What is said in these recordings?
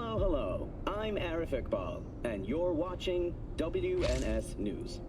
Hello, hello. I'm Arif Iqbal, and you're watching WNS News.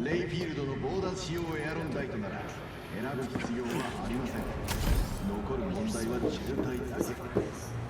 レイフィールドの防弾仕様エアロンダイトなら選ぶ必要はありません。残る問題は渋滞だけ。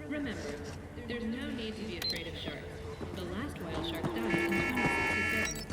Remember, there's no need to be afraid of sharks. The last whale shark died in 2067.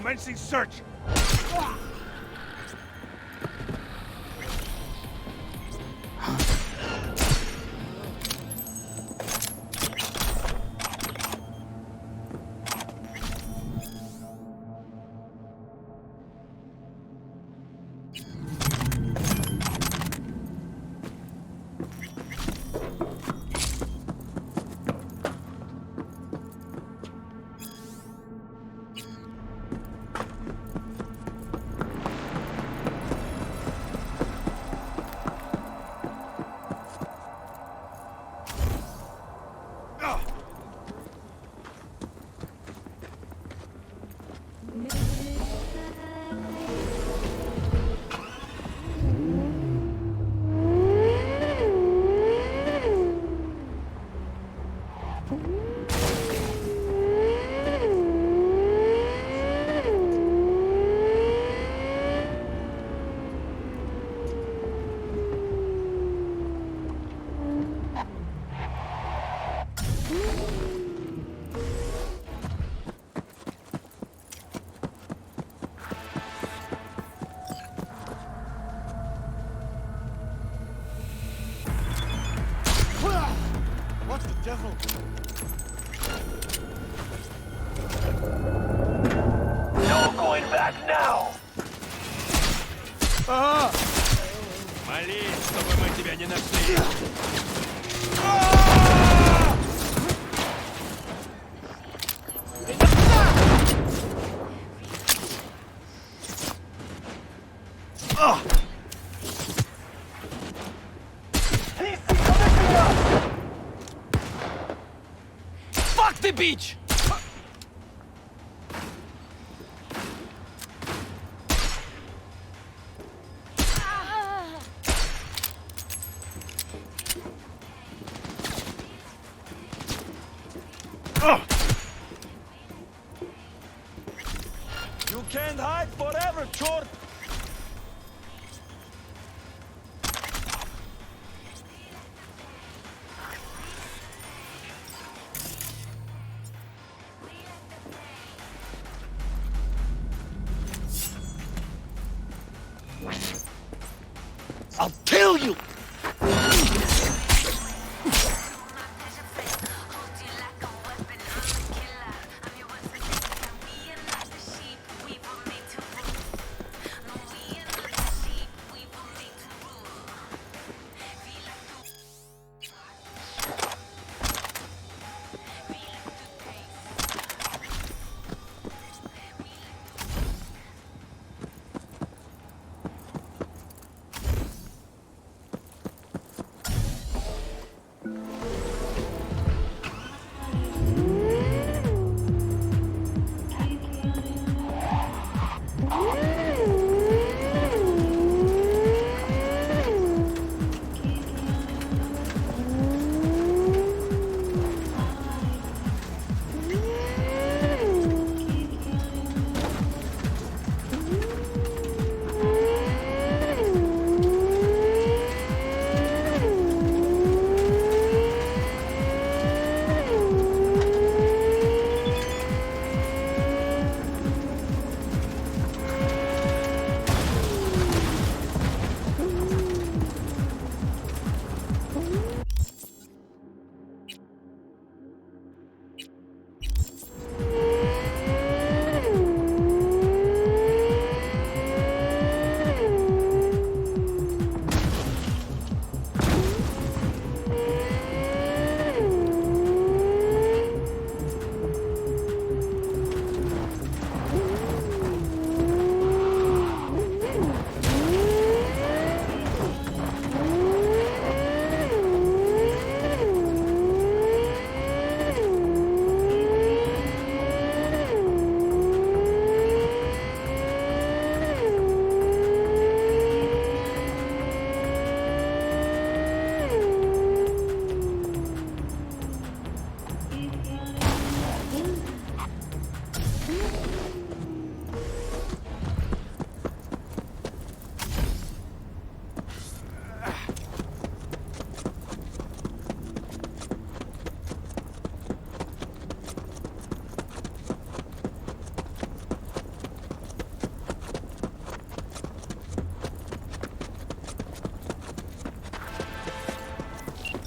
Commencing search! What the devil? No going back now! Ага! Молись, чтобы мы тебя не нашли! Fuck the beach! You can't hide forever, Chort! I'll kill you!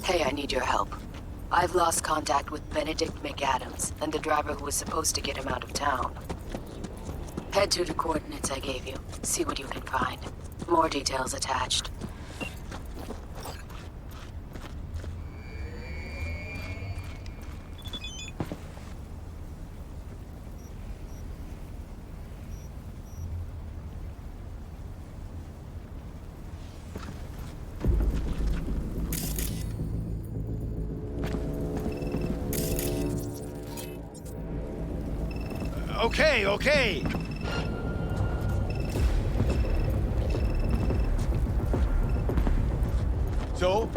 Hey, I need your help. I've lost contact with Benedict McAdams and the driver who was supposed to get him out of town. Head to the coordinates I gave you. See what you can find. More details attached. Okay, okay! So,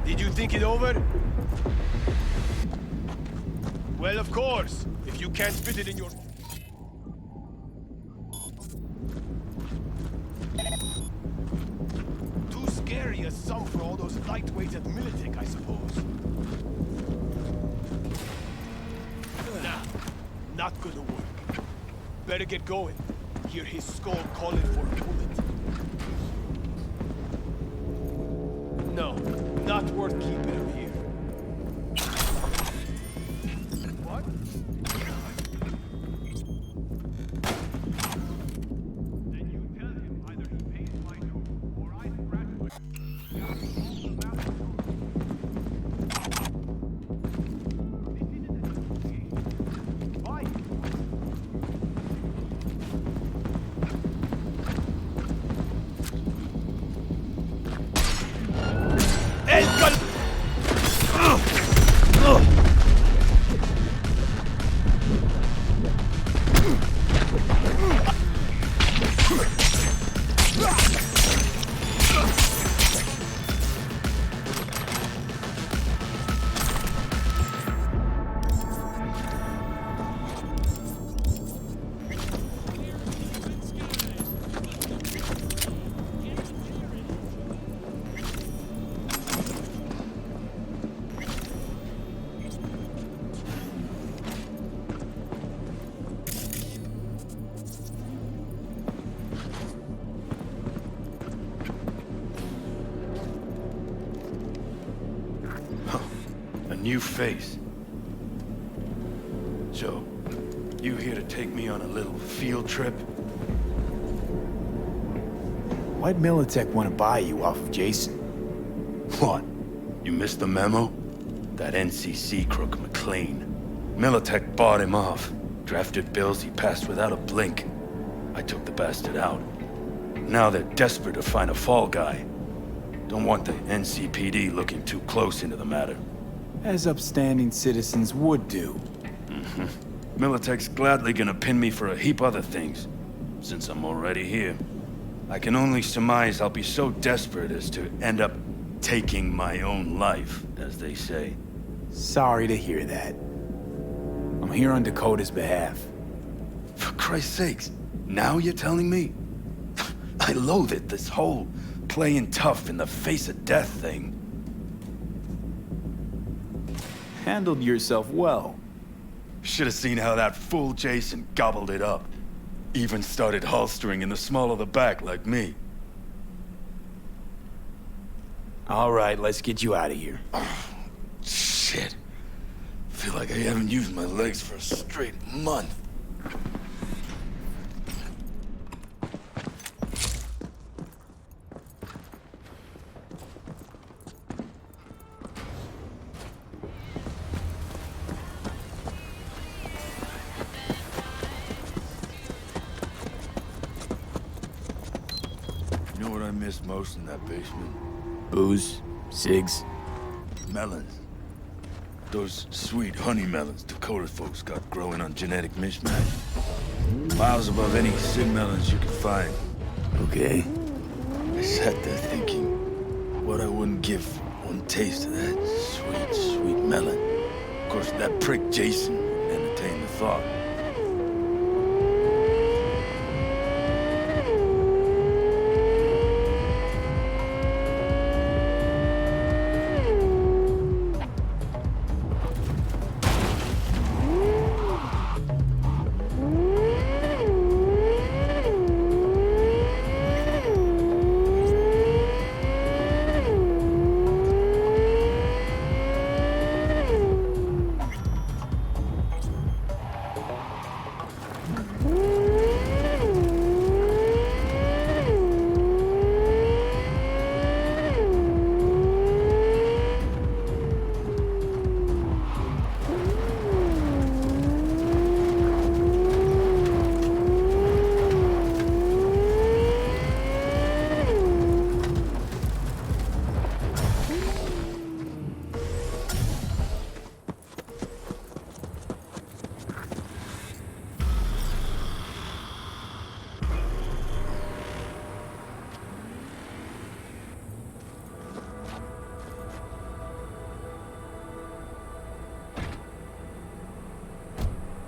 did you think it over? Well, of course, if you can't fit it in your... Too scary as some for all those lightweights at Militech, I suppose. Nah, not gonna work. Better get going. Hear his skull calling for a bullet. No, not worth keeping him here. new face. So, you here to take me on a little field trip? Why'd Militech want to buy you off of Jason? What? You missed the memo? That NCC crook McLean. Militech bought him off. Drafted bills he passed without a blink. I took the bastard out. Now they're desperate to find a fall guy. Don't want the NCPD looking too close into the matter. As upstanding citizens would do. Militech's gladly gonna pin me for a heap other things, since I'm already here. I can only surmise I'll be so desperate as to end up taking my own life, as they say. Sorry to hear that. I'm here on Dakota's behalf. For Christ's sakes, now you're telling me? I loathe it, this whole playing tough in the face of death thing. Handled yourself well. Should have seen how that fool Jason gobbled it up. Even started holstering in the small of the back like me. All right, let's get you out of here. Shit. Feel like I haven't used my legs for a straight month. You know what I miss most in that basement? Booze, cigs. Melons. Those sweet honey melons Dakota folks got growing on genetic mismatch. Miles above any sig melons you could find. Okay. I sat there thinking what I wouldn't give for one taste of that sweet, sweet melon. Of course, that prick Jason wouldn't entertain the thought.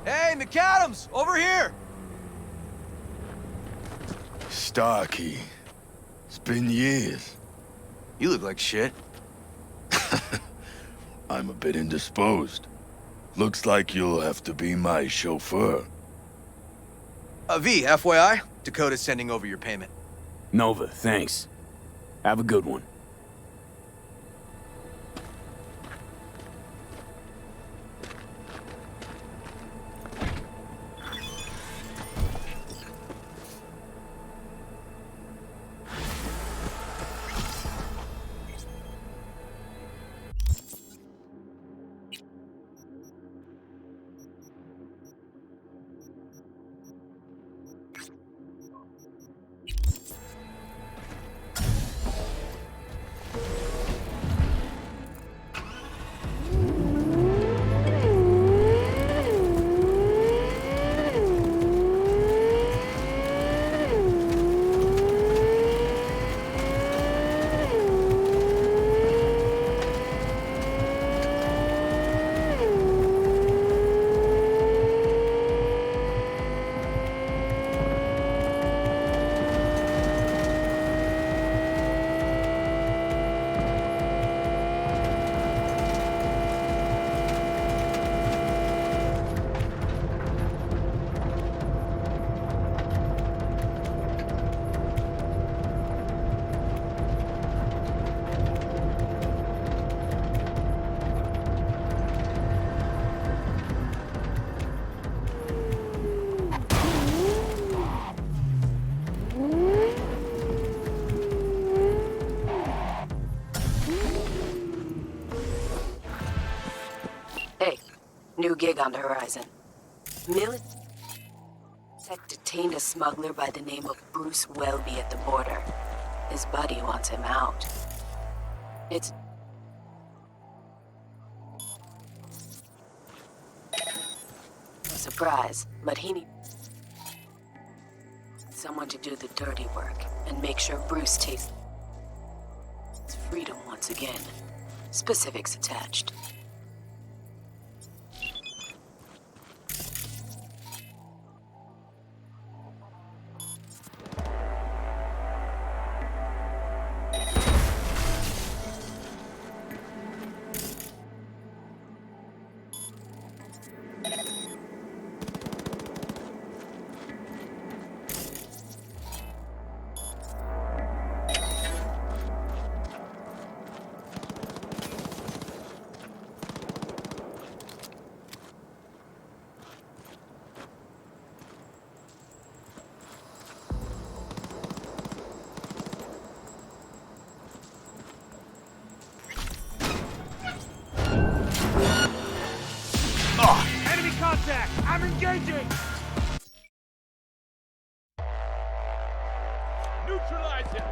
Hey, McAdams, over here! Starkey. It's been years. You look like shit. I'm a bit indisposed. Looks like you'll have to be my chauffeur. V, FYI, Dakota's sending over your payment. Nova, thanks. Have a good one. New gig on the horizon. Militech detained a smuggler by the name of Bruce Welby at the border. His buddy wants him out. It's... no surprise, but he needs someone to do the dirty work and make sure Bruce tastes freedom once again. Specifics attached. Enemy contact! I'm engaging! Neutralize him!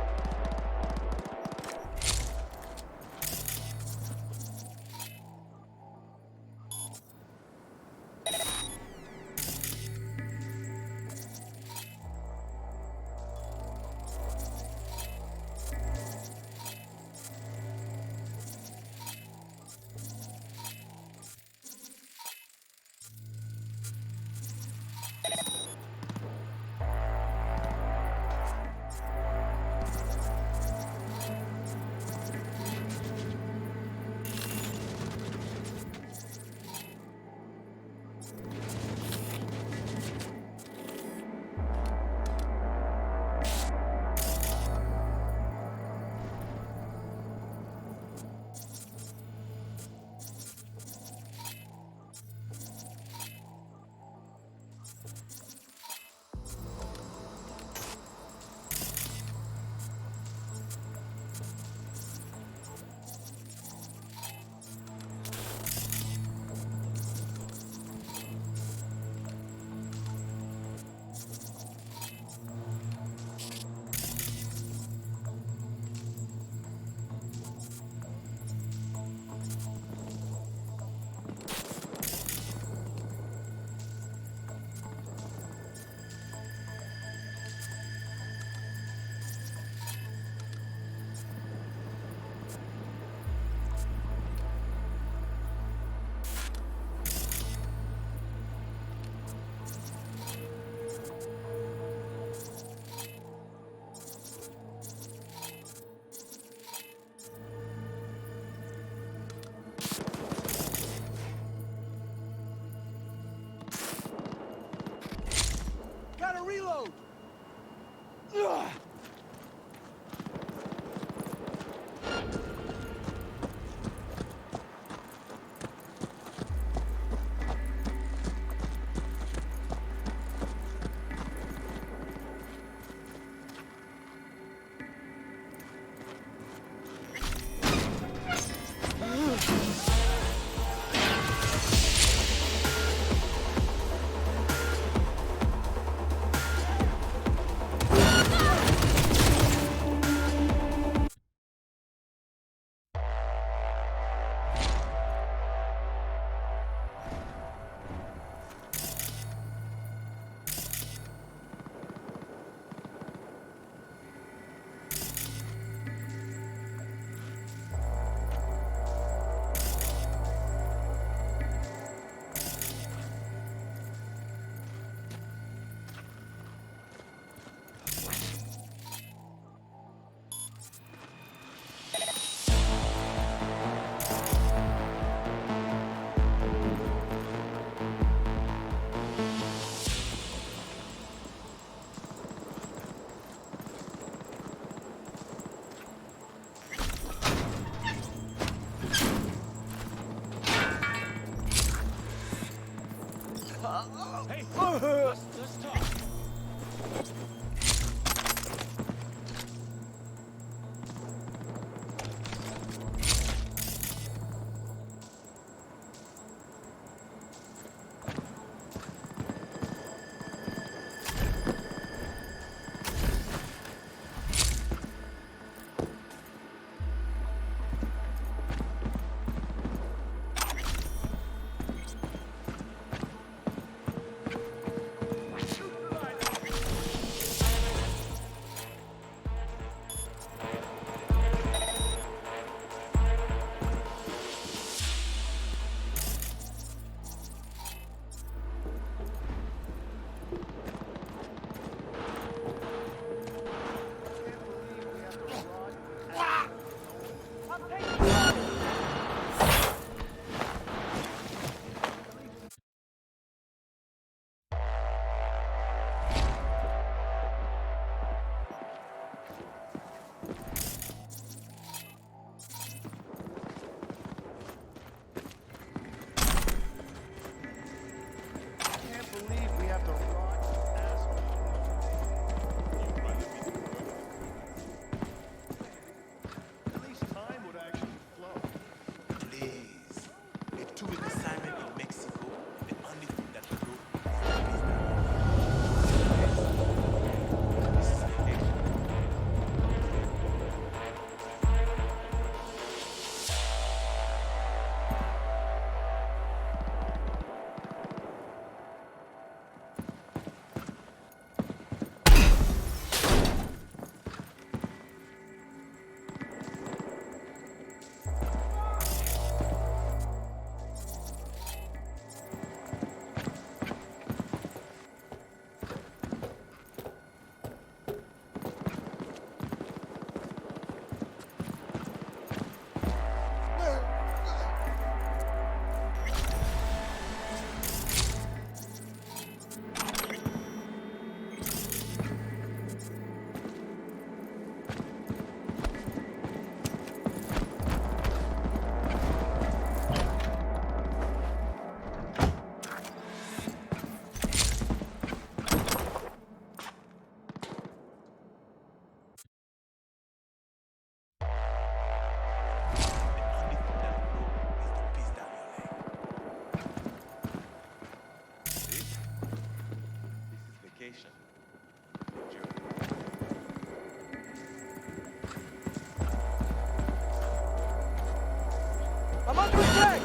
I'm under attack!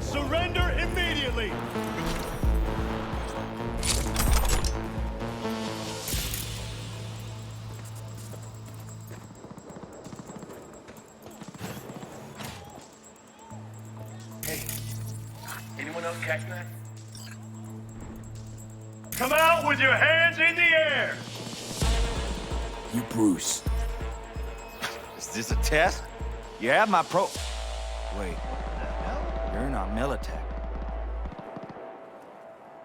Surrender immediately! Hey, anyone else catching that? Come out with your hands in the air! You Bruce. Is this a test? You have my pro... Wait. You're not Militech.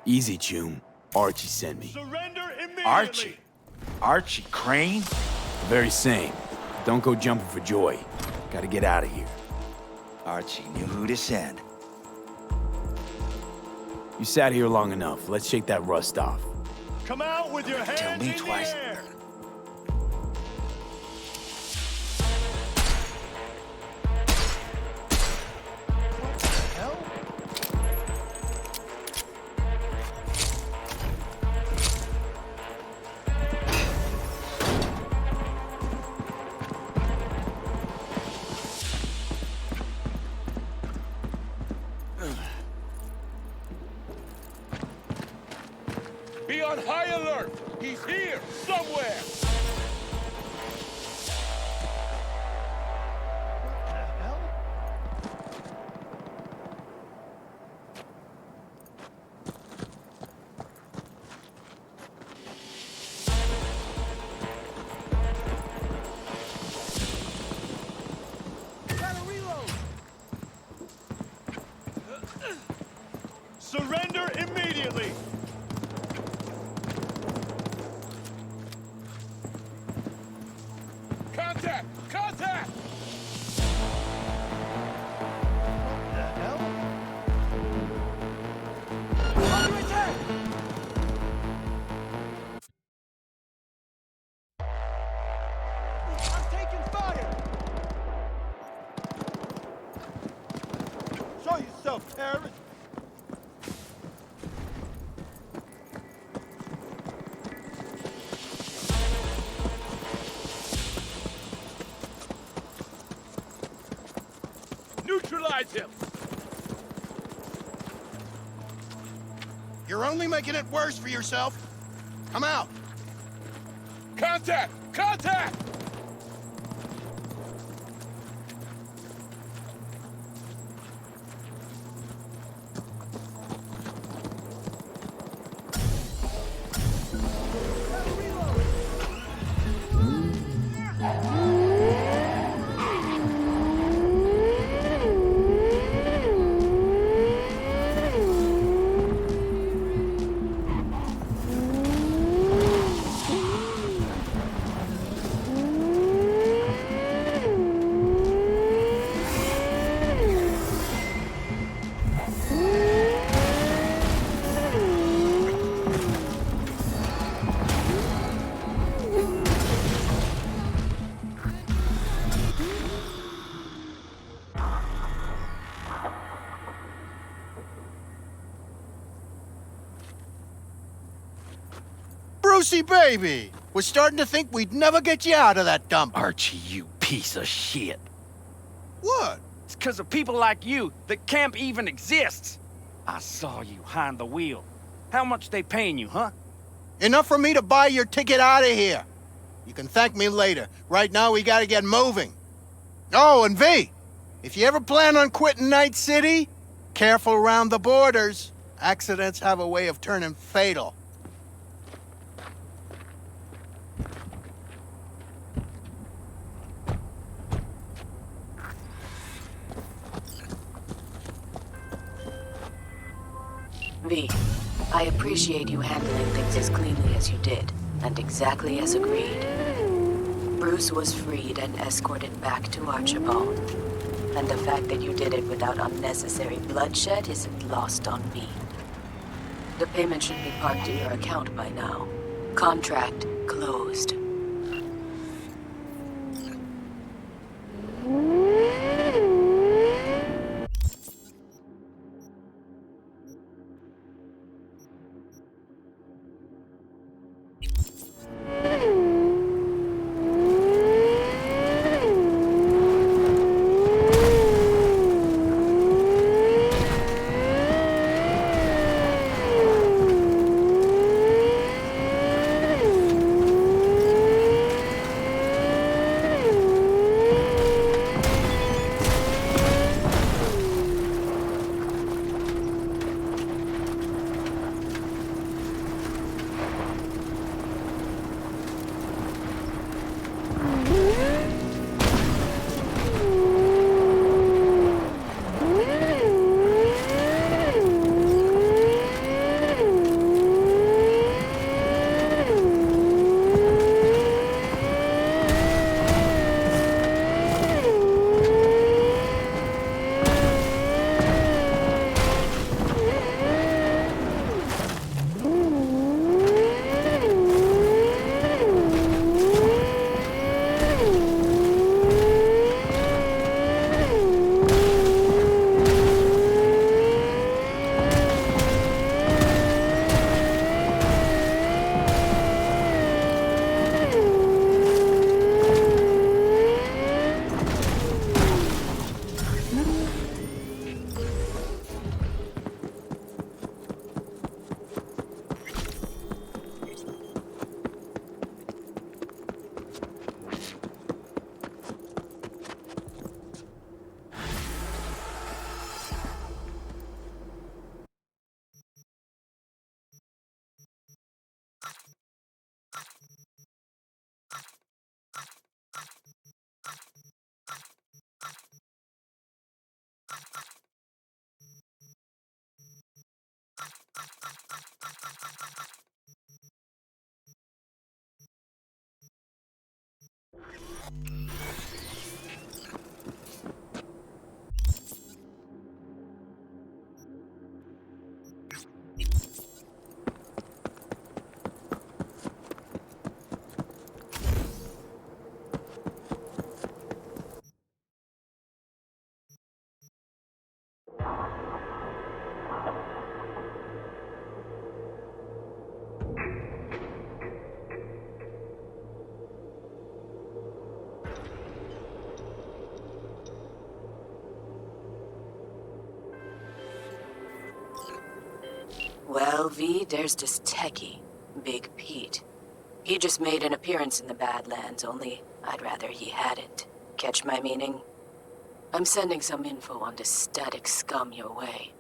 Easy, June. Archie sent me. Surrender immediately! Archie? Archie Crane? The very same. Don't go jumping for joy. Gotta get out of here. Archie knew who to send. You sat here long enough. Let's shake that rust off. Come out with your hands Tell me in twice. the air! Be on high alert! He's here, somewhere! Surrender immediately! Contact! Contact! Under attack! I'm taking fire! Show yourself, terrorist! Neutralize him! You're only making it worse for yourself. Come out. Contact! Contact! Lucy, baby! Was starting to think we'd never get you out of that dump. Archie, you piece of shit. What? It's because of people like you that camp even exists. I saw you behind the wheel. How much they paying you, huh? Enough for me to buy your ticket out of here. You can thank me later. Right now, we gotta get moving. Oh, and V, if you ever plan on quitting Night City, careful around the borders. Accidents have a way of turning fatal. V, I appreciate you handling things as cleanly as you did, and exactly as agreed. Bruce was freed and escorted back to Archibald. And the fact that you did it without unnecessary bloodshed isn't lost on me. The payment should be parked in your account by now. Contract closed. Well, V, there's this techie, Big Pete. He just made an appearance in the Badlands, only I'd rather he hadn't. Catch my meaning? I'm sending some info on this static scum your way.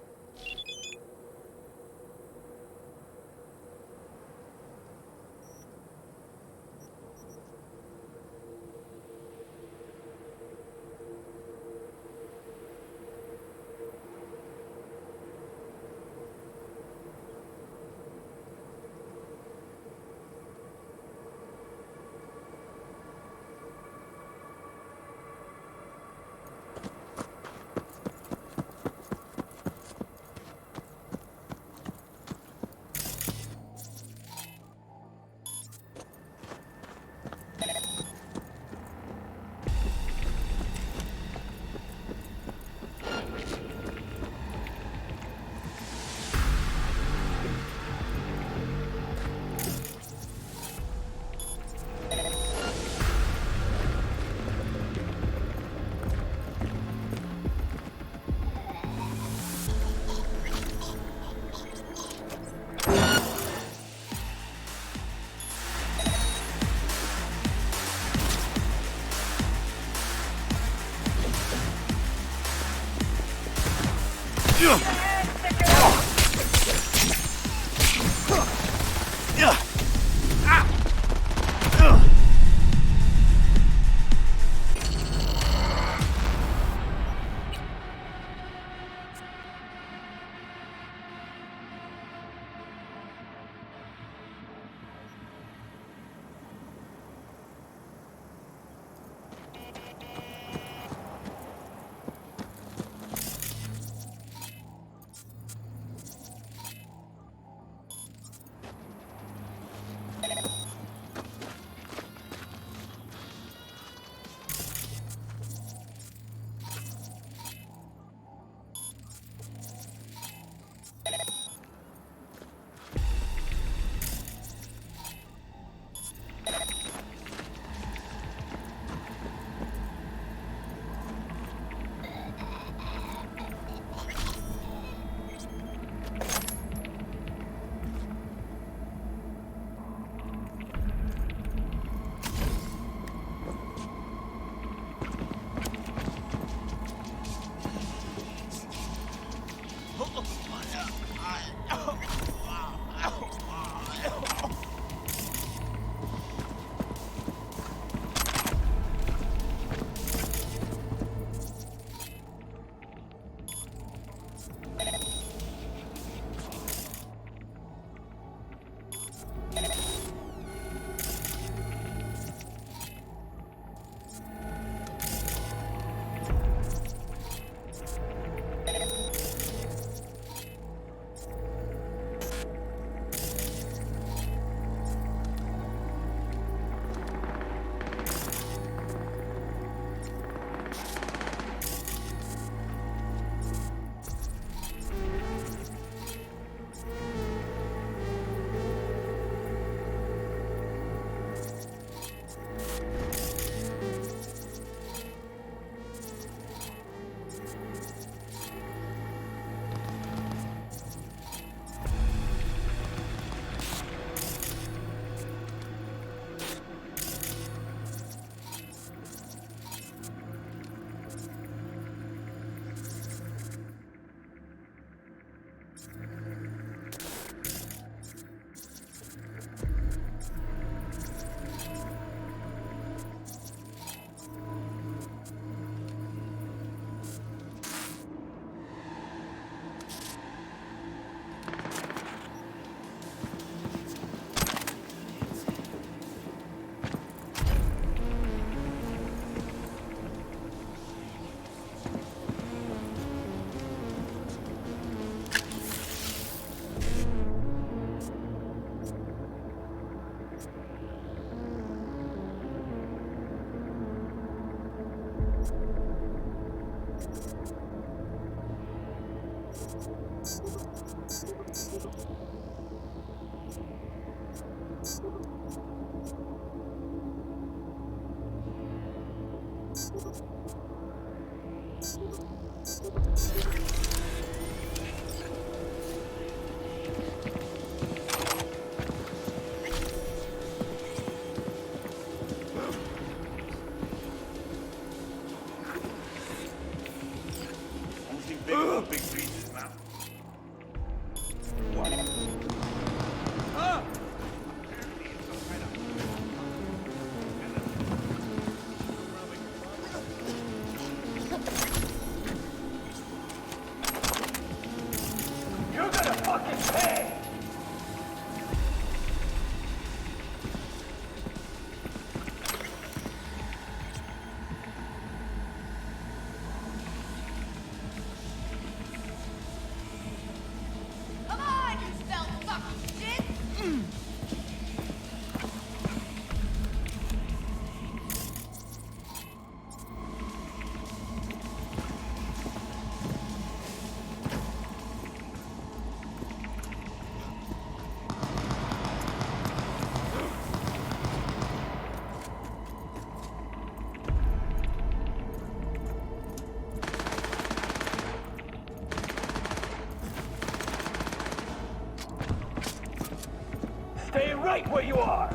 Stay right where you are!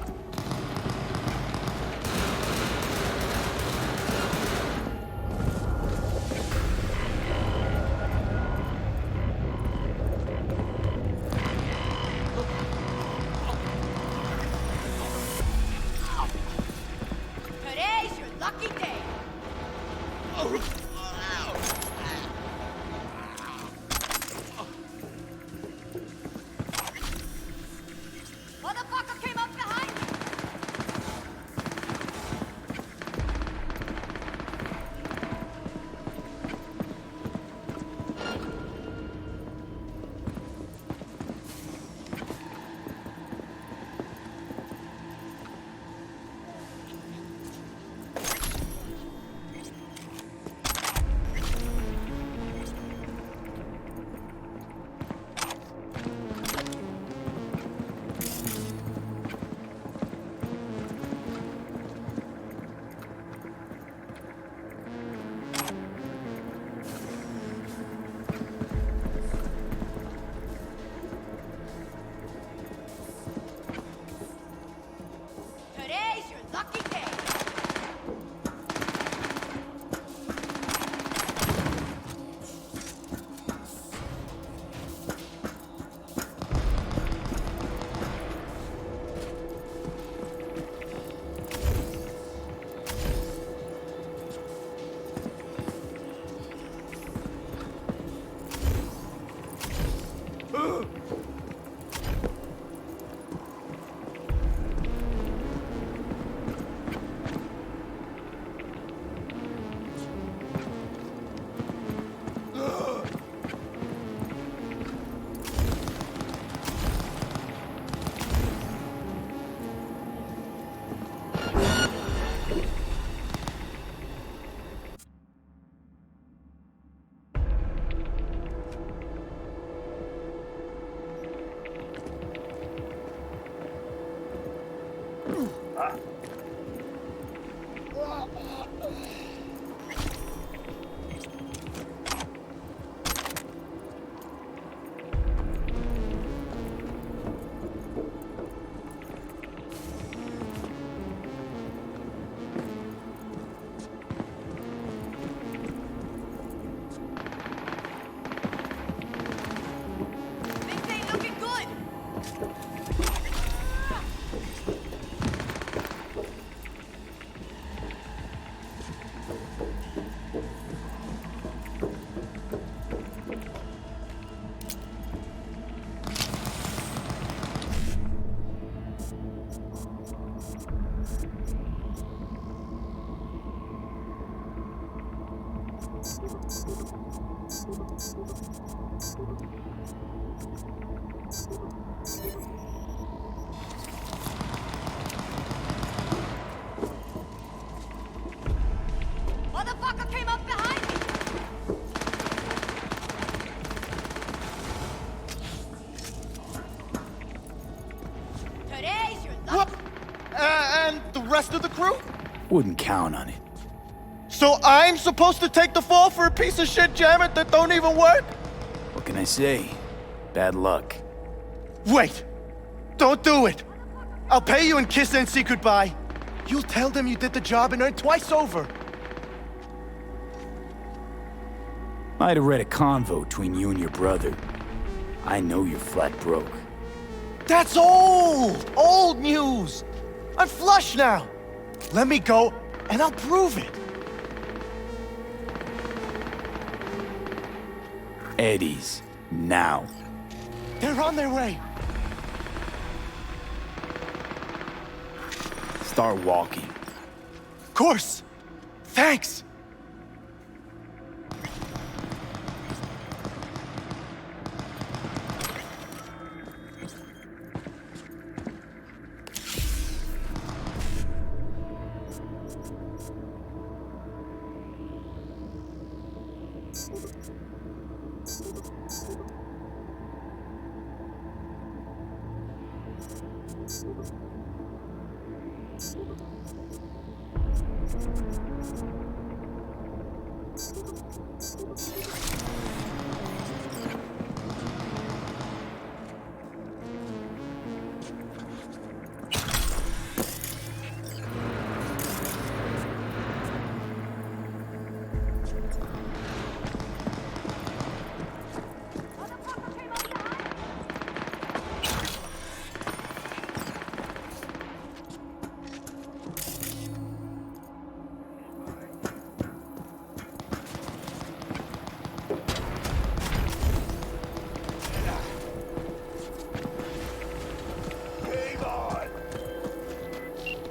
Motherfucker came up behind me! Today's your luck. What? And the rest of the crew? Wouldn't count on it. So I'm supposed to take the fall for a piece of shit jammit that don't even work? What can I say? Bad luck. Wait! Don't do it! I'll pay you and kiss NC goodbye. You'll tell them you did the job and earn twice over. Might have read a convo between you and your brother. I know you're flat broke. That's old! Old news! I'm flush now! Let me go, and I'll prove it! Eddie's. Now. They're on their way! Start walking. Of course! Thanks!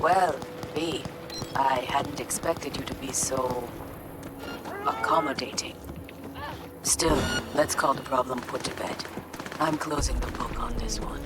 Well, V, I hadn't expected you to be so accommodating. Still, let's call the problem put to bed. I'm closing the book on this one.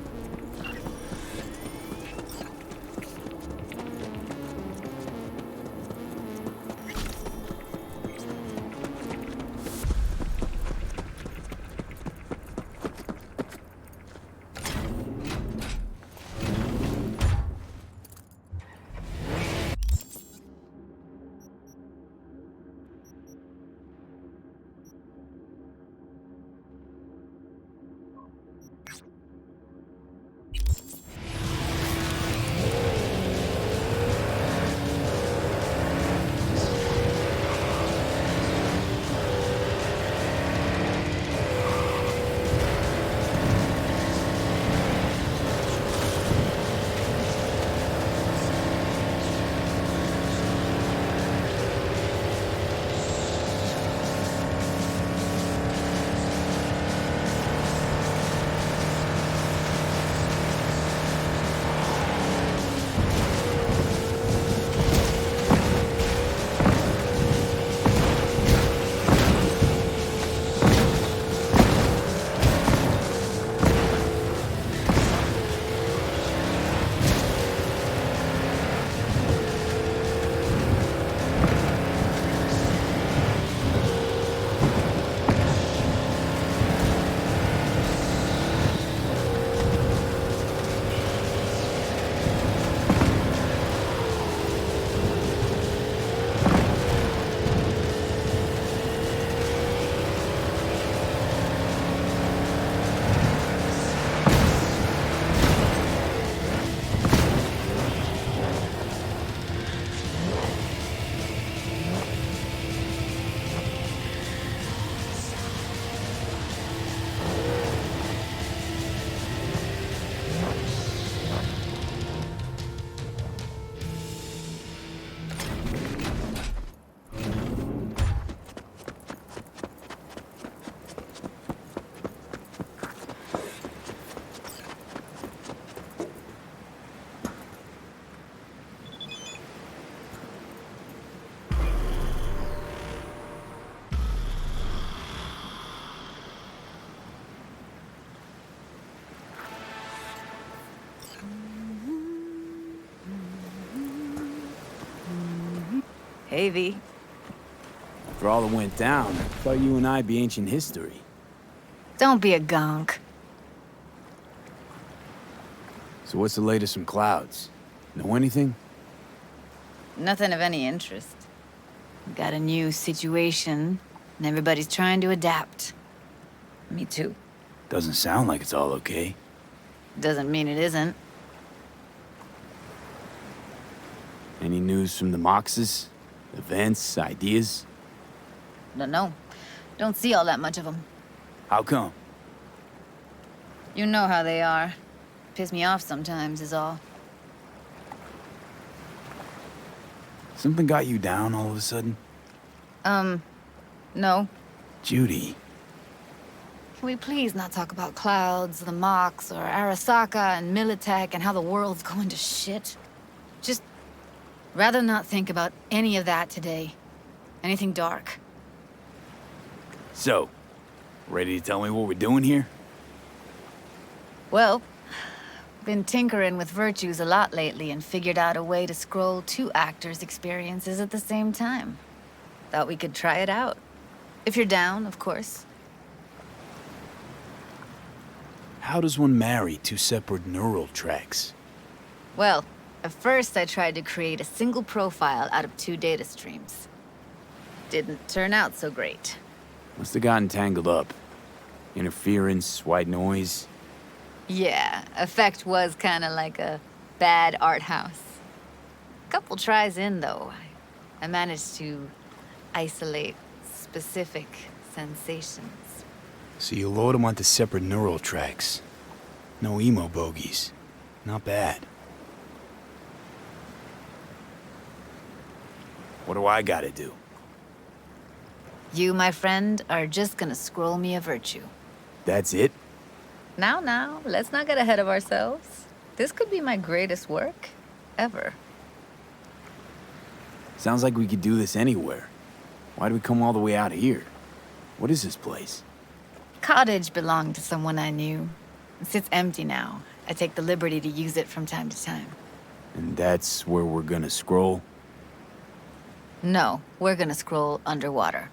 Hey, V. For all that went down, I thought you and I'd be ancient history. Don't be a gonk. So what's the latest from Clouds? Know anything? Nothing of any interest. We got a new situation, and everybody's trying to adapt. Me too. Doesn't sound like it's all okay. Doesn't mean it isn't. Any news from the Moxes? Events, ideas? No. Don't see all that much of them. How come? You know how they are. Piss me off sometimes is all. Something got you down all of a sudden? No. Judy. Can we please not talk about Clouds, the Mox, or Arasaka and Militech and how the world's going to shit? Just rather not think about any of that today. Anything dark. So, ready to tell me what we're doing here? Well, been tinkering with virtues a lot lately and figured out a way to scroll 2 actors' experiences at the same time. Thought we could try it out. If you're down, of course. How does one marry 2 separate neural tracks? Well, at first I tried to create a single profile out of 2 data streams. Didn't turn out so great. Must have gotten tangled up. Interference, white noise. Yeah, effect was kinda like a bad art house. Couple tries in, though, I managed to isolate specific sensations. So you load them onto separate neural tracks. No emo bogies. Not bad. What do I gotta do? You, my friend, are just gonna scroll me a virtue. That's it? Now, let's not get ahead of ourselves. This could be my greatest work ever. Sounds like we could do this anywhere. Why do we come all the way out here? What is this place? Cottage belonged to someone I knew. It sits empty now. I take the liberty to use it from time to time. And that's where we're gonna scroll? No, we're gonna scroll underwater.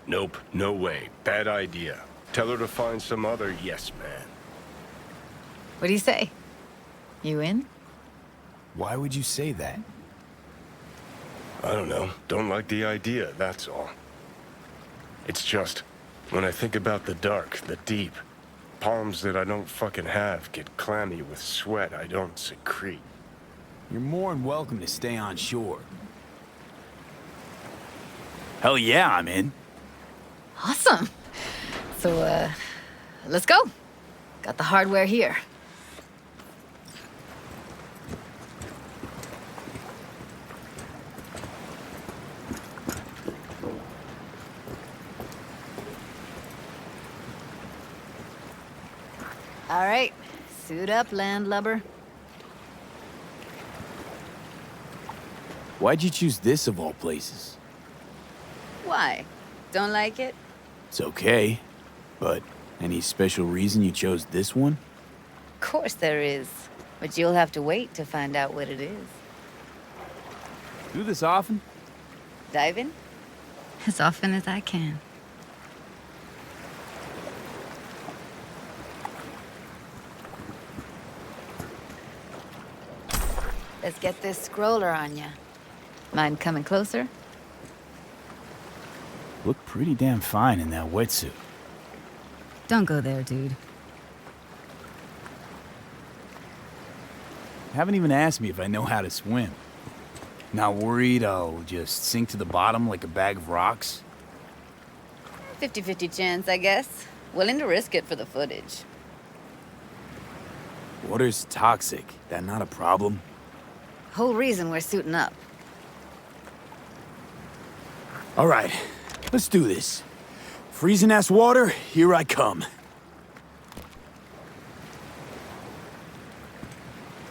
Nope, no way. Bad idea. Tell her to find some other yes man. What do you say? You in? Why would you say that? I don't know. Don't like the idea, that's all. It's just, when I think about the dark, the deep, palms that I don't fucking have get clammy with sweat I don't secrete. You're more than welcome to stay on shore. Hell yeah, I'm in. Awesome. So, let's go. Got the hardware here. All right, suit up, landlubber. Why'd you choose this of all places? Why? Don't like it? It's okay, but any special reason you chose this one? Of course there is, but you'll have to wait to find out what it is. Do this often? Dive in? As often as I can. Let's get this scroller on ya. Mind coming closer? Look pretty damn fine in that wetsuit. Don't go there, dude. Haven't even asked me if I know how to swim. Not worried I'll just sink to the bottom like a bag of rocks? 50-50 chance, I guess. Willing to risk it for the footage. Water's toxic. That not a problem? Whole reason we're suiting up. All right, let's do this. Freezing-ass water, here I come.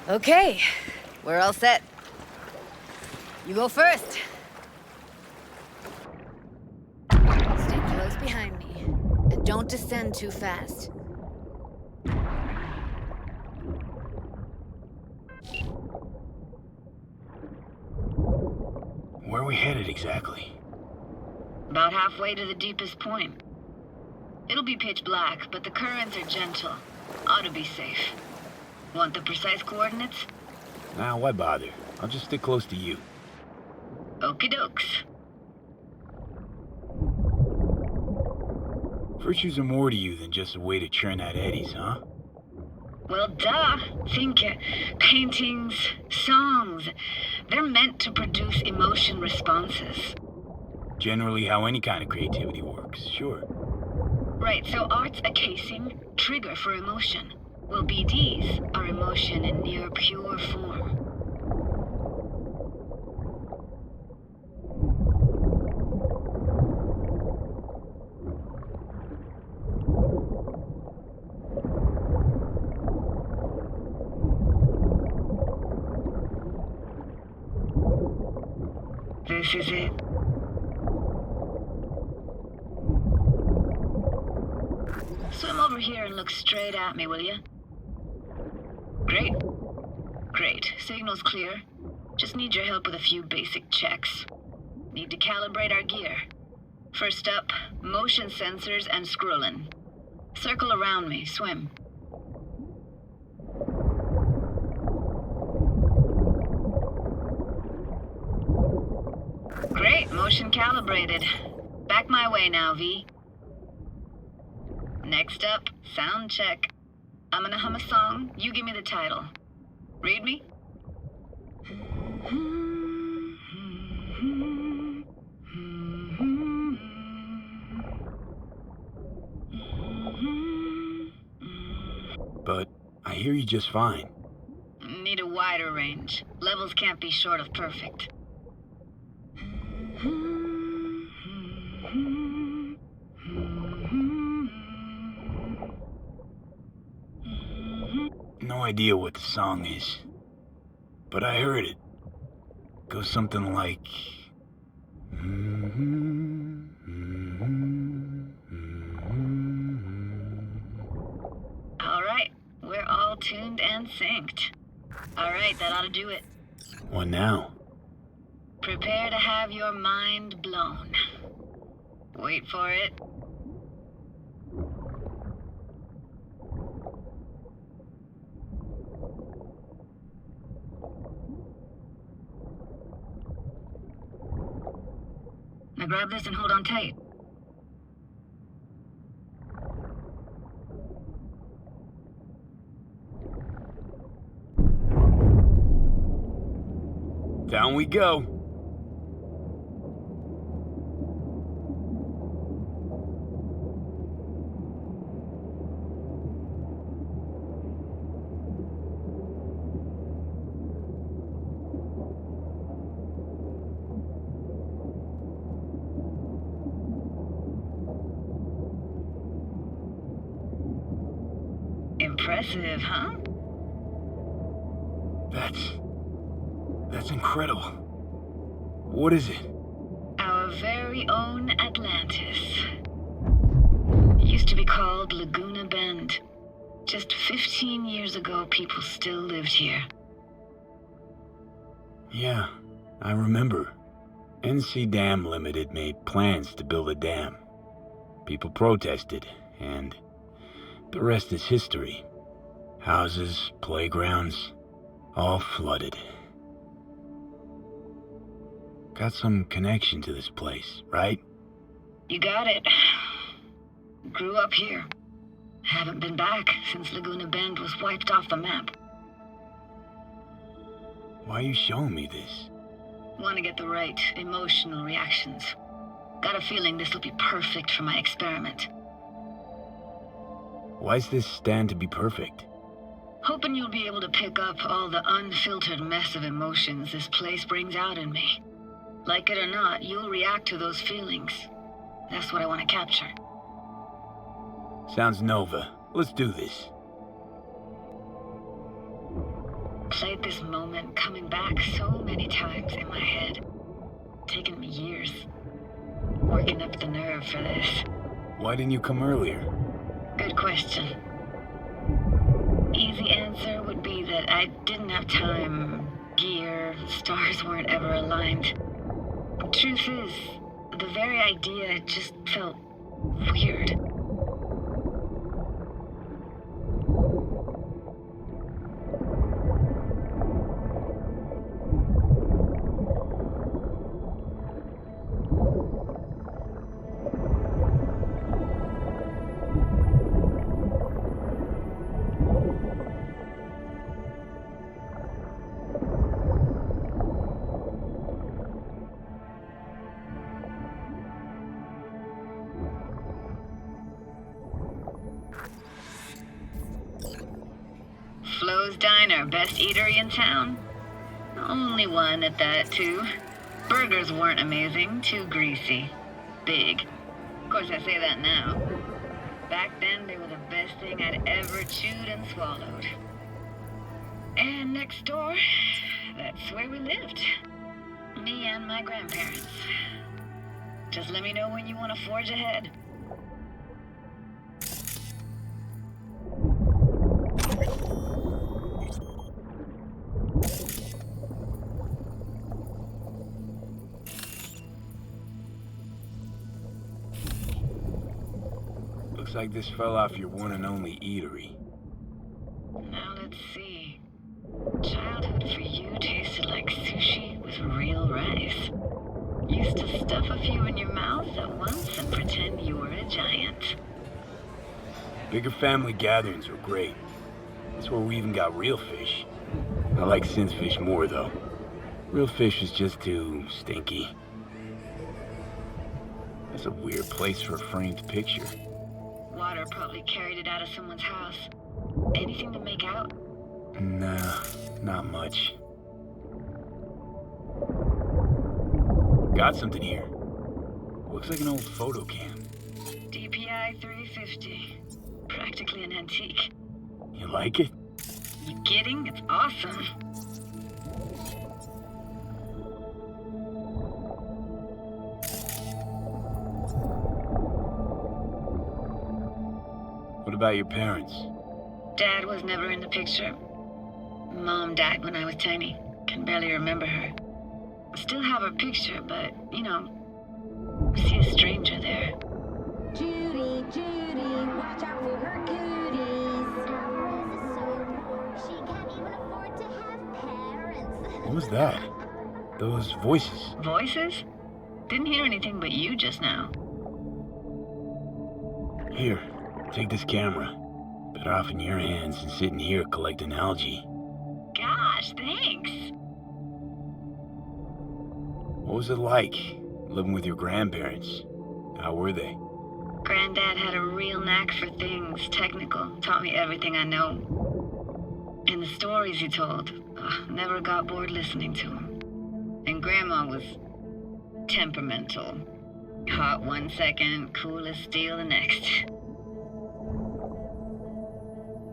Okay, we're all set. You go first. Stay close behind me, and don't descend too fast. Where are we headed exactly? About halfway to the deepest point. It'll be pitch black, but the currents are gentle. Ought to be safe. Want the precise coordinates? Nah, why bother? I'll just stick close to you. Okie dokes. Virtues are more to you than just a way to churn out eddies, huh? Well, duh. Think paintings, songs. They're meant to produce emotion responses. Generally how any kind of creativity works, sure. Right, so art's a casing, trigger for emotion. Well, BDs are emotion in near pure form. This is it. Swim over here and look straight at me, will you? Great. Great. Signal's clear. Just need your help with a few basic checks. Need to calibrate our gear. First up, motion sensors and scrolling. Circle around me. Swim. Great. Motion calibrated. Back my way now, V. Next up, sound check. I'm gonna hum a song. You give me the title. Read me? But I hear you just fine. Need a wider range. Levels can't be short of perfect. No idea what the song is, but I heard it. Goes something like... All right, we're all tuned and synced. All right, that ought to do it. What now? Prepare to have your mind blown. Wait for it. Now grab this and hold on tight. Down we go. Impressive, huh? That's incredible. What is it? Our very own Atlantis. Used to be called Laguna Bend. Just 15 years ago, people still lived here. Yeah, I remember. NC Dam Limited made plans to build a dam. People protested, and the rest is history. Houses, playgrounds, all flooded. Got some connection to this place, right? You got it. Grew up here. Haven't been back since Laguna Bend was wiped off the map. Why are you showing me this? Want to get the right emotional reactions. Got a feeling this will be perfect for my experiment. Why's this stand to be perfect? Hoping you'll be able to pick up all the unfiltered mess of emotions this place brings out in me. Like it or not, you'll react to those feelings. That's what I want to capture. Sounds Nova. Let's do this. Played this moment coming back so many times in my head. Taken me years. Working up the nerve for this. Why didn't you come earlier? Good question. Easy answer would be that I didn't have time. Gear, stars weren't ever aligned. Truth is, the very idea just felt weird. Flo's Diner, best eatery in town? Only one at that, too. Burgers weren't amazing, too greasy. Big. Of course, I say that now. Back then, they were the best thing I'd ever chewed and swallowed. And next door, that's where we lived. Me and my grandparents. Just let me know when you want to forge ahead. Looks like this fell off your one and only eatery. Now let's see. Childhood for you tasted like sushi with real rice. Used to stuff a few in your mouth at once and pretend you were a giant. Bigger family gatherings were great. That's where we even got real fish. I like synth fish more, though. Real fish is just too stinky. That's a weird place for a framed picture. Water probably carried it out of someone's house. Anything to make out? Nah, not much. Got something here. Looks like an old photo cam. DPI 350. Practically an antique. You like it? You kidding? It's awesome. What about your parents? Dad was never in the picture. Mom died when I was tiny. Can barely remember her. Still have her picture, but, you know, see a stranger there. Judy, Judy, watch out for her cooties. Alvarez is so poor, she can't even afford to have parents. What was that? Those voices. Voices? Didn't hear anything but you just now. Here, take this camera. Better off in your hands than sitting here collecting algae. Gosh, thanks. What was it like, living with your grandparents? How were they? Granddad had a real knack for things technical. Taught me everything I know. And the stories he told, never got bored listening to them. And Grandma was temperamental. Hot 1 second, cool as steel the next.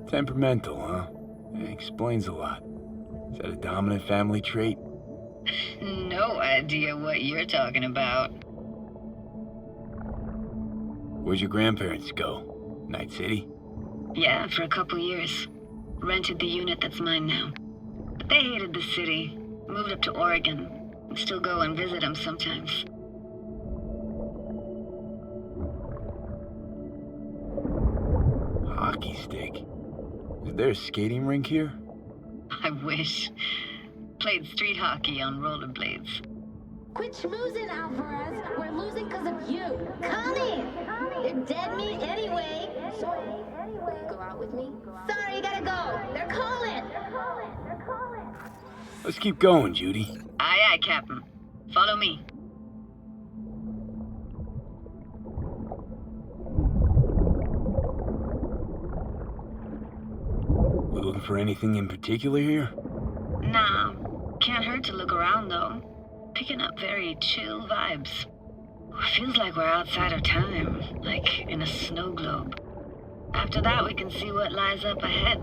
Temperamental, huh? That explains a lot. Is that a dominant family trait? No idea what you're talking about. Where'd your grandparents go? Night City? Yeah, for a couple years. Rented the unit that's mine now. But they hated the city. Moved up to Oregon. Still go and visit them sometimes. Hockey stick. Is there a skating rink here? I wish. Played street hockey on rollerblades. Quit schmoozing, Alvarez. We're losing because of you. Connie! You're dead meat anyway. Sorry. Will you go out with me? Sorry, you gotta go. They're calling. Let's keep going, Judy. Aye, aye, Captain. Follow me. We looking for anything in particular here? Nah. Can't hurt to look around, though. Picking up very chill vibes. Feels like we're outside of time, like in a snow globe. After that, we can see what lies up ahead.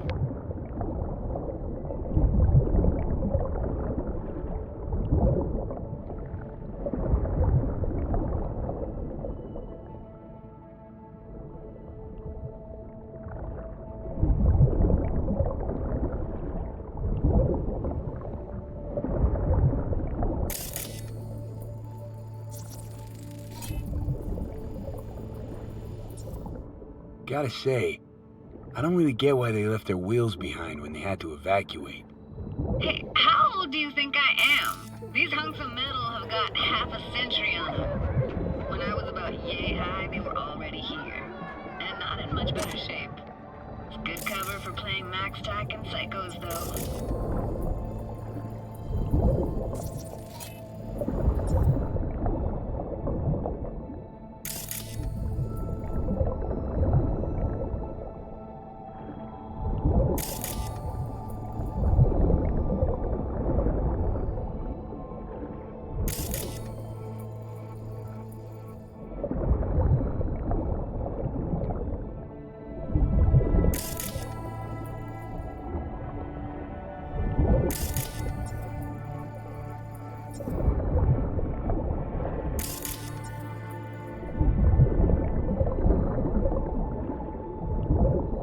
Gotta say, I don't really get why they left their wheels behind when they had to evacuate. Hey, how old do you think I am? These hunks of metal have got half a century on them. When I was about yay high, they were already here. And not in much better shape. It's good cover for playing Max Tack and Psychos, though.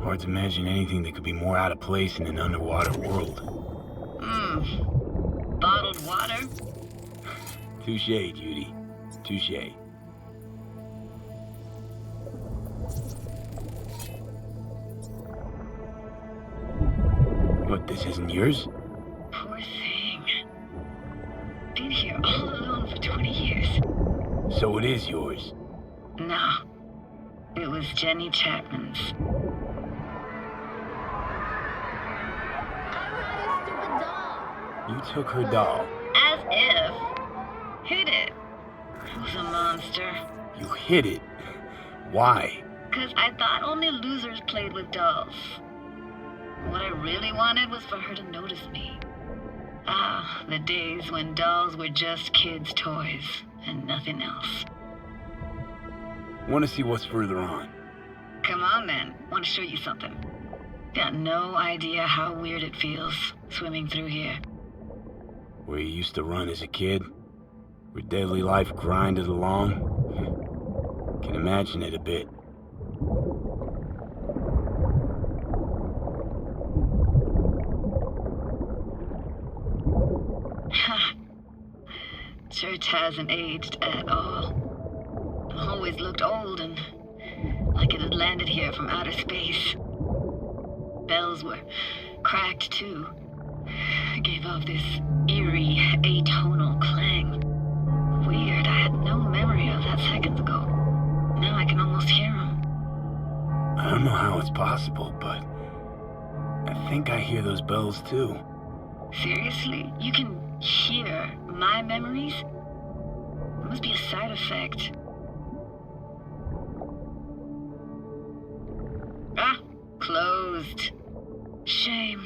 Hard to imagine anything that could be more out of place in an underwater world. Bottled water? Touche, Judy. Touche. What, this isn't yours? Poor thing. Been here all alone for 20 years. So it is yours? No. It was Jenny Chapman's. You took her doll. As if. Hid it. I was a monster. You hid it. Why? 'Cause I thought only losers played with dolls. What I really wanted was for her to notice me. Ah, the days when dolls were just kids' toys and nothing else. Want to see what's further on? Come on then. Want to show you something. Got no idea how weird it feels swimming through here. Where you used to run as a kid? Where daily life grinded along? Can imagine it a bit. Church hasn't aged at all. Always looked old and like it had landed here from outer space. Bells were cracked too. Gave off this eerie, atonal clang. Weird, I had no memory of that seconds ago. Now I can almost hear them. I don't know how it's possible, but I think I hear those bells too. Seriously? You can hear my memories? It must be a side effect. Ah, closed. Shame.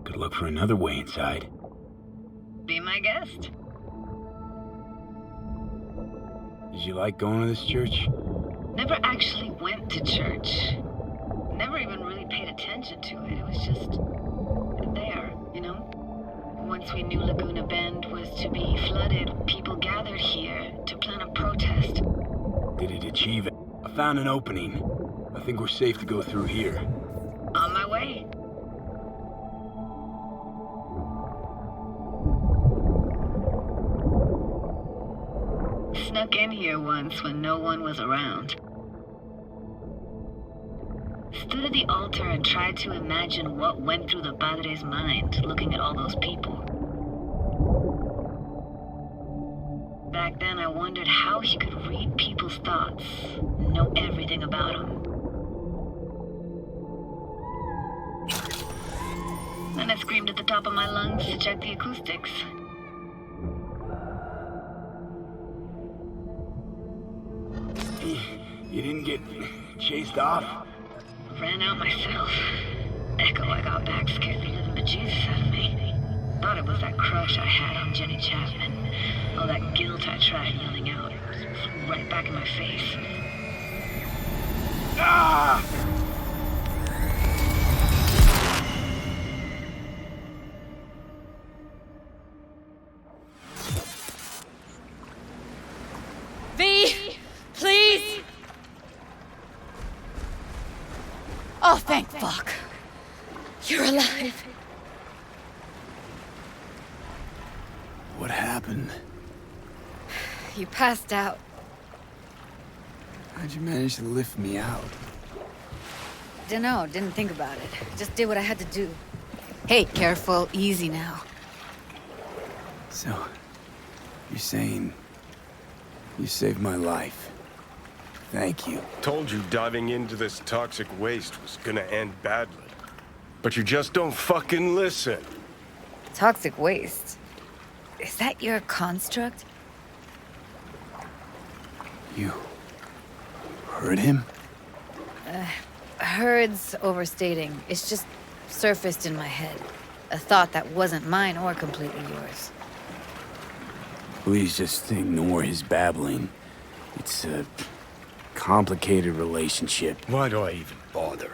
Good luck for another way inside. Be my guest. Did you like going to this church? Never actually went to church. Never even really paid attention to it. It was just there, you know? Once we knew Laguna Bend was to be flooded, people gathered here to plan a protest. Did it achieve it? I found an opening. I think we're safe to go through here. On my way. Snuck in here once when no one was around. Stood at the altar and tried to imagine what went through the padre's mind looking at all those people. Back then I wondered how he could read people's thoughts, know everything about them. Then I screamed at the top of my lungs to check the acoustics. You didn't get chased off? Ran out myself. Echo I got back scared the living bejesus out of me. Thought it was that crush I had on Jenny Chapman. All that guilt I tried yelling out. Flew right back in my face. Ah! V! Please! Oh, thank fuck. You're alive. What happened? You passed out. How'd you manage to lift me out? Dunno, didn't think about it. Just did what I had to do. Hey, careful, easy now. So, you're saying you saved my life. Thank you. Told you diving into this toxic waste was gonna end badly. But you just don't fucking listen. Toxic waste? Is that your construct? You heard him? Heard's overstating. It's just surfaced in my head. A thought that wasn't mine or completely yours. Please just ignore his babbling. It's a complicated relationship. Why do I even bother?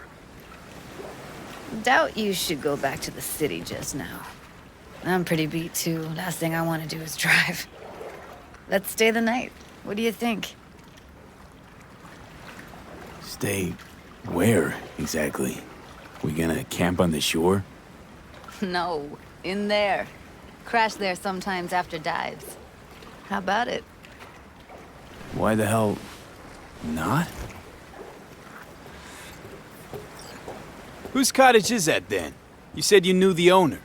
Doubt you should go back to the city just now. I'm pretty beat too. Last thing I want to do is drive. Let's stay the night. What do you think? Stay where, exactly? We gonna camp on the shore? No, in there. Crash there sometimes after dives. How about it? Why the hell not? Whose cottage is that then? You said you knew the owner.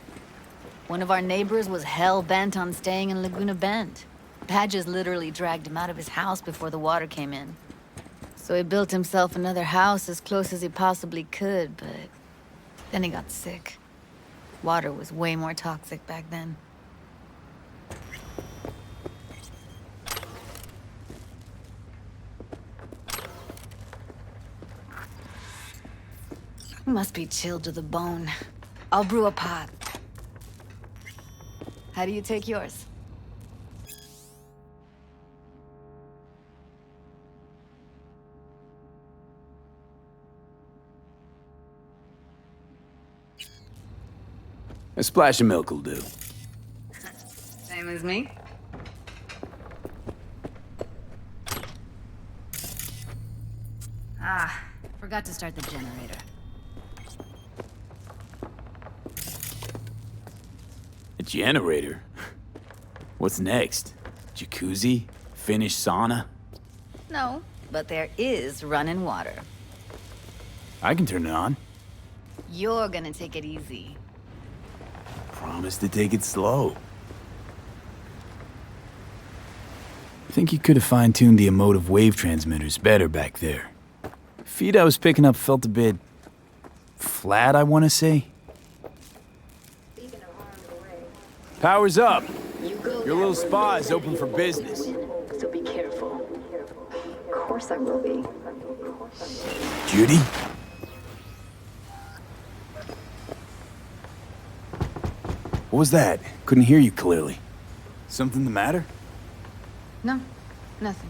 One of our neighbors was hell-bent on staying in Laguna Bend. Badges literally dragged him out of his house before the water came in. So he built himself another house as close as he possibly could, but then he got sick. Water was way more toxic back then. Must be chilled to the bone. I'll brew a pot. How do you take yours? A splash of milk will do. Same as me. Ah, forgot to start the generator. A generator? What's next? Jacuzzi? Finnish sauna? No, but there is running water. I can turn it on. You're gonna take it easy. Promise to take it slow. I think you could have fine-tuned the emotive wave transmitters better back there. Feed I was picking up felt a bit flat, I want to say. Power's up. Your little spa is open for business. So be careful. Of course I will be. Judy? What was that? Couldn't hear you clearly. Something the matter? No, nothing.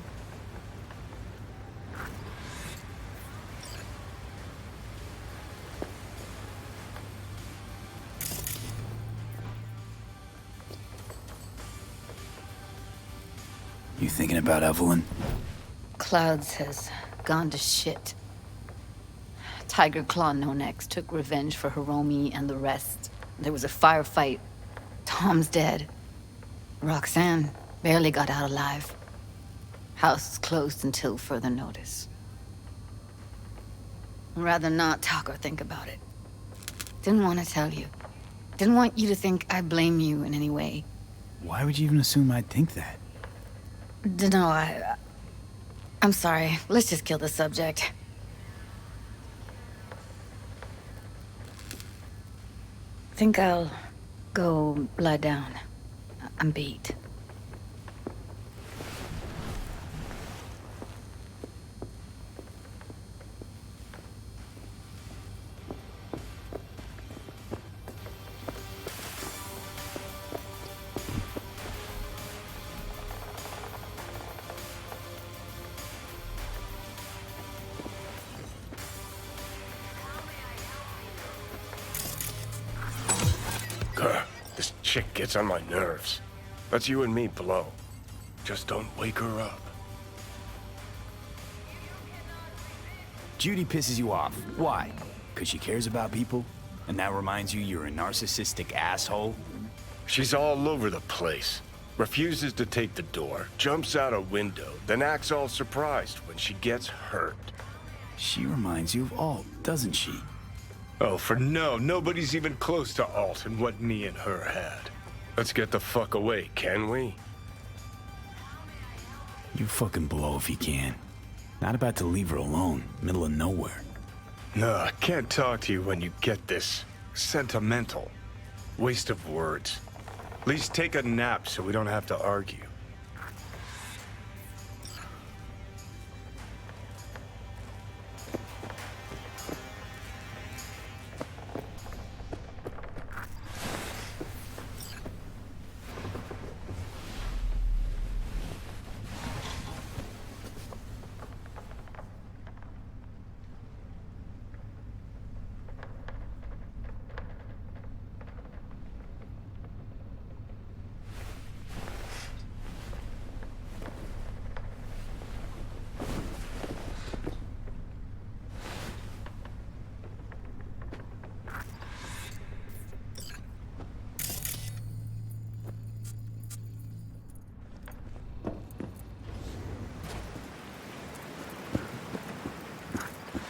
You thinking about Evelyn? Clouds has gone to shit. Tiger Claw No Next took revenge for Hiromi and the rest. There was a firefight. Tom's dead. Roxanne barely got out alive. House is closed until further notice. I'd rather not talk or think about it. Didn't want to tell you. Didn't want you to think I blame you in any way. Why would you even assume I'd think that? Dunno, I'm sorry. Let's just kill the subject. Think I'll go lie down. I'm beat. This chick gets on my nerves. That's you and me below. Just don't wake her up. Judy pisses you off. Why? Because she cares about people? And that reminds you you're a narcissistic asshole? She's all over the place. Refuses to take the door, jumps out a window, then acts all surprised when she gets hurt. She reminds you of Alt, doesn't she? Oh, for no, nobody's even close to Alt and what me and her had. Let's get the fuck away, can we? You fucking blow if you can. Not about to leave her alone, middle of nowhere. No, I can't talk to you when you get this sentimental. Waste of words. At least take a nap so we don't have to argue.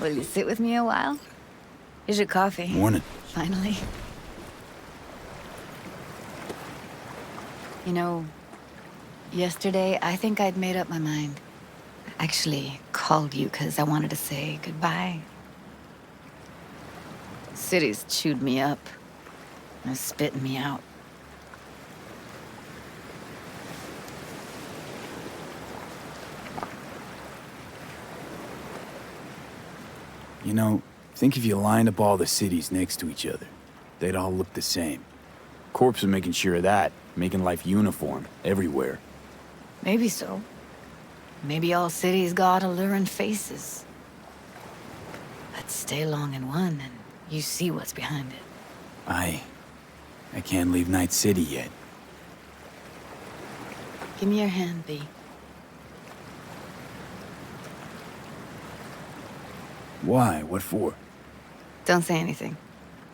Will you sit with me a while? Here's your coffee. Morning. Finally. You know, yesterday I think I'd made up my mind. I actually called you because I wanted to say goodbye. City's chewed me up. They're spitting me out. You know, think if you lined up all the cities next to each other, they'd all look the same. Corps are making sure of that, making life uniform everywhere. Maybe so. Maybe all cities got alluring faces. But stay long in one and you see what's behind it. I can't leave Night City yet. Give me your hand, B. Why? What for? Don't say anything.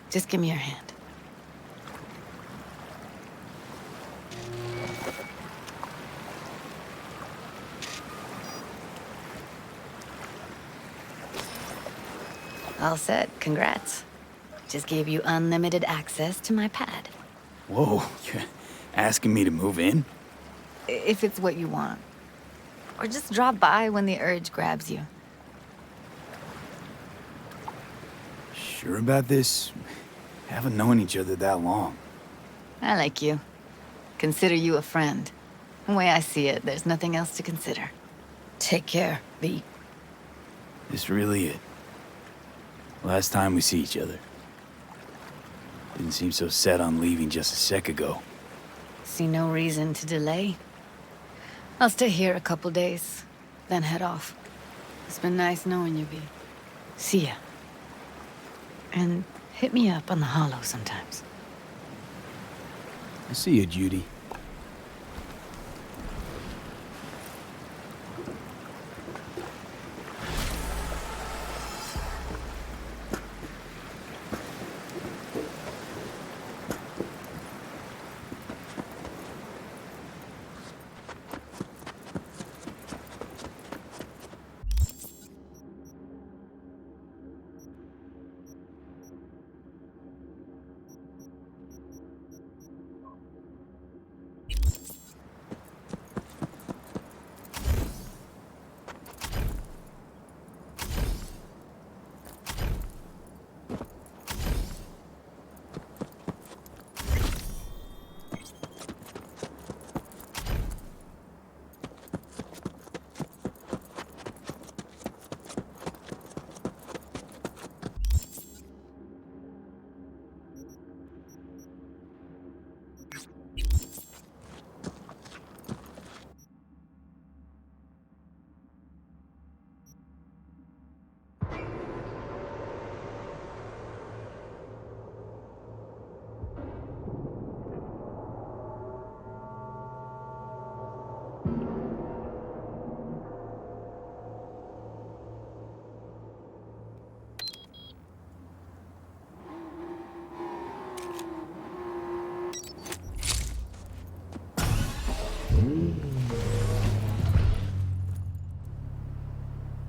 Just give me your hand. All set. Congrats. Just gave you unlimited access to my pad. Whoa, you're asking me to move in? If it's what you want. Or just drop by when the urge grabs you. Sure about this? Haven't known each other that long. I like you. Consider you a friend. The way I see it, there's nothing else to consider. Take care, B. This really it. Last time we see each other. Didn't seem so set on leaving just a sec ago. See no reason to delay. I'll stay here a couple days, then head off. It's been nice knowing you, B. See ya. And hit me up on the holo sometimes. I'll see you, Judy.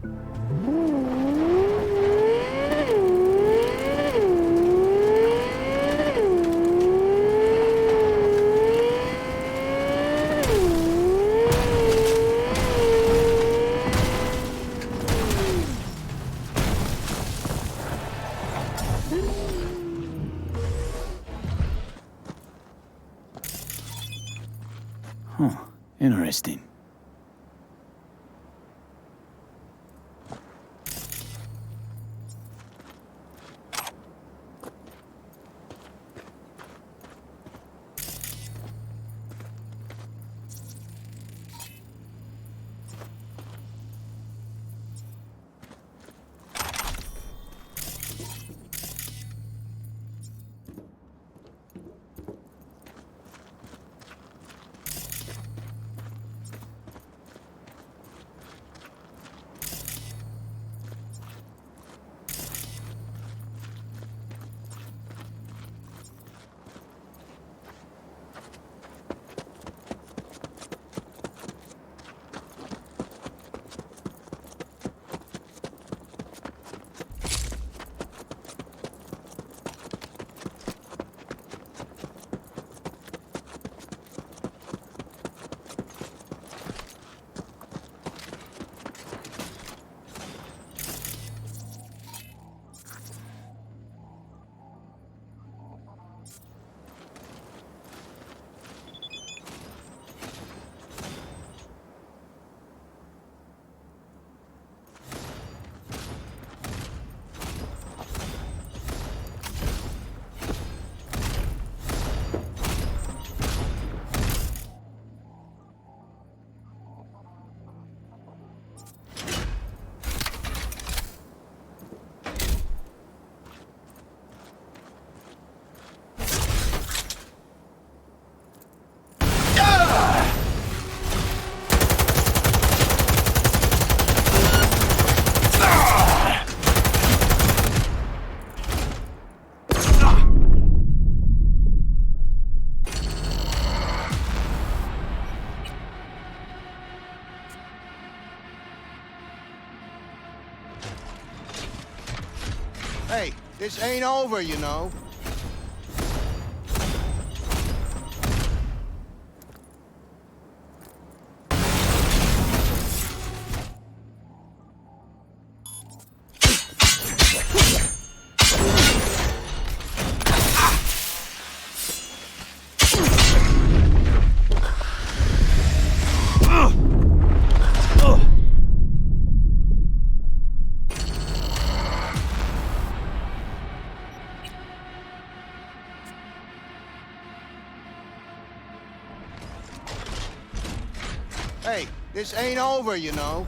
Huh. Interesting. Hey, this ain't over, you know. Hey, this ain't over, you know.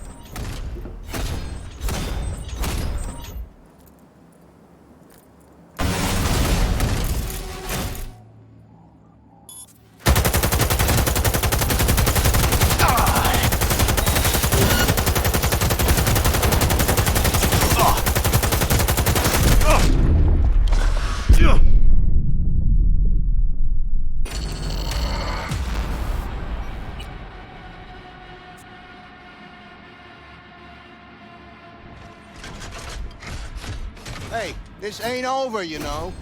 Hey, this ain't over, you know.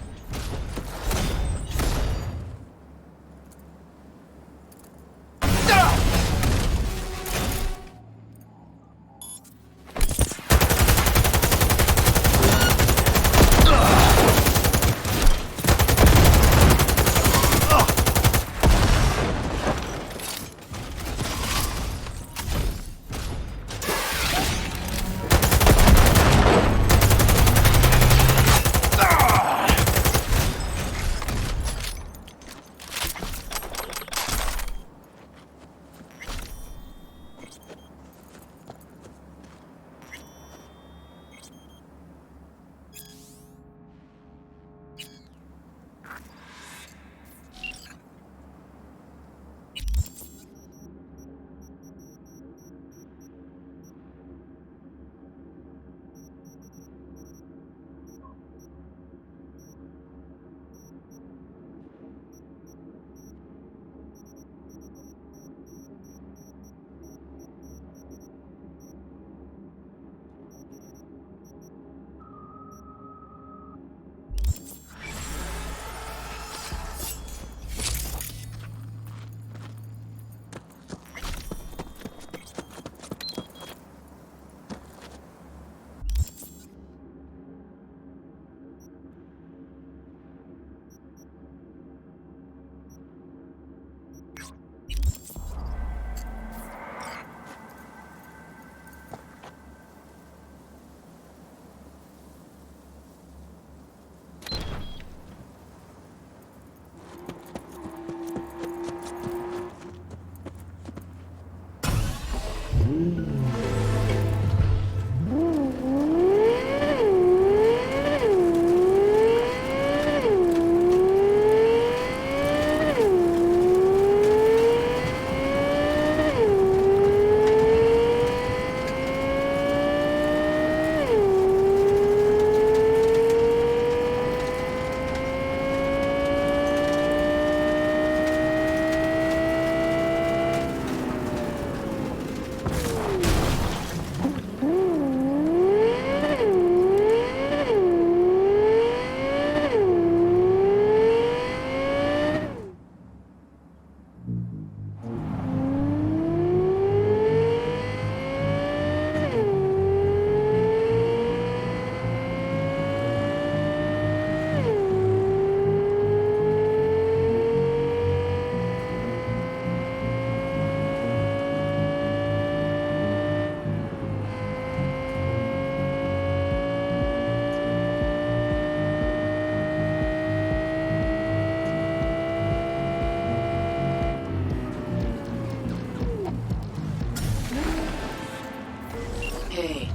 Hey,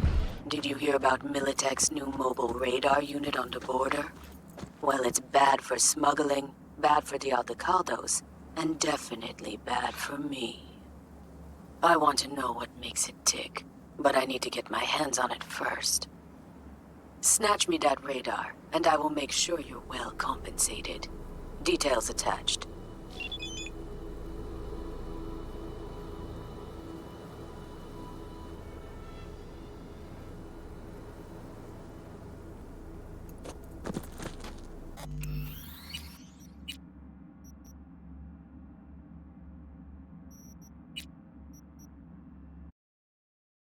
did you hear about Militech's new mobile radar unit on the border? Well, it's bad for smuggling, bad for the Aldecaldos, and definitely bad for me. I want to know what makes it tick, but I need to get my hands on it first. Snatch me that radar, and I will make sure you're well compensated. Details attached.